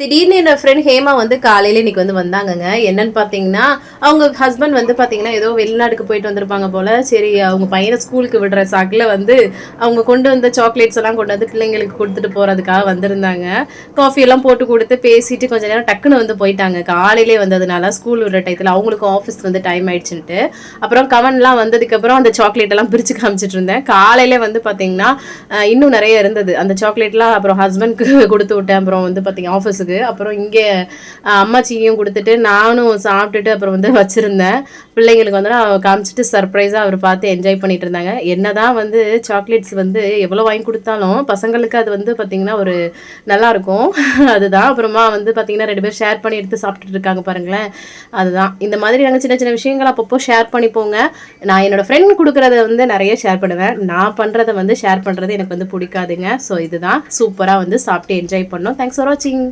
திடீர்னு என்னோட ஃப்ரெண்ட் ஹேமா வந்து காலையில இன்னைக்கு வந்து வந்தாங்கங்க. என்னன்னு பார்த்தீங்கன்னா, அவங்க ஹஸ்பண்ட் வந்து பார்த்தீங்கன்னா, ஏதோ வெளிநாட்டுக்கு போயிட்டு வந்திருப்பாங்க போல. சரி அவங்க பையன ஸ்கூலுக்கு விடுற சாக்குல வந்து, அவங்க கொண்டு வந்த சாக்லேட்ஸ் எல்லாம் கொண்டு வந்து பிள்ளைங்களுக்கு குடுத்துட்டு போறதுக்காக வந்திருந்தாங்க. காஃபி எல்லாம் போட்டு குடுத்து பேசிட்டு கொஞ்ச நேரம் டக்குன்னு வந்து போயிட்டாங்க. காலையிலே வந்ததுனால ஸ்கூல் விடுற டயத்துல அவங்களுக்கும் ஆஃபீஸ் வந்து டைம் ஆயிடுச்சுன்ட்டு. அப்புறம் கவன்லாம் வந்ததுக்கப்புறம் அந்த சாக்லேட் எல்லாம் பிரிச்சு காமிச்சிட்டு இருந்தேன். காலையில வந்து பார்த்தீங்கன்னா, இன்னும் நெறைய இருந்தது. அந்த சாக்லேட்லாம் அப்புறம் ஹஸ்பண்ட்க்கு குடுத்து விட்டேன். அப்புறம் வந்து பார்த்தீங்கன்னா ஆஃபீஸுக்கு. அப்புறம் இங்கே அம்மாச்சியும் கொடுத்துட்டு நானும் சாப்பிட்டுட்டு அப்புறம் வந்து வச்சுருந்தேன். பிள்ளைங்களுக்கு வந்து நான் காமிச்சிட்டு சர்ப்ரைஸாக அவர் பார்த்து என்ஜாய் பண்ணிட்டு இருந்தாங்க. என்னதான் வந்து சாக்லேட்ஸ் வந்து எவ்வளோ வாங்கி கொடுத்தாலும் பசங்களுக்கு அது வந்து பார்த்திங்கன்னா ஒரு நல்லாயிருக்கும். அதுதான் அப்புறமா வந்து பார்த்திங்கன்னா 2 பேர் ஷேர் பண்ணி எடுத்து சாப்பிட்டுட்டு இருக்காங்க பாருங்களேன். அதுதான் இந்த மாதிரி நாங்கள் சின்ன சின்ன விஷயங்கள் அப்பப்போ ஷேர் பண்ணிப்போங்க. நான் என்னோடய ஃப்ரெண்ட் கொடுக்குறத வந்து நிறைய ஷேர் பண்ணுவேன். நான் பண்ணுறதை வந்து ஷேர் பண்ணுறது எனக்கு வந்து பிடிக்காதுங்க. ஸோ இதுதான் சூப்பராக வந்து சாப்பிட்டு என்ஜாய் பண்ணோம். தேங்க்ஸ் ஃபார் வாட்சிங்.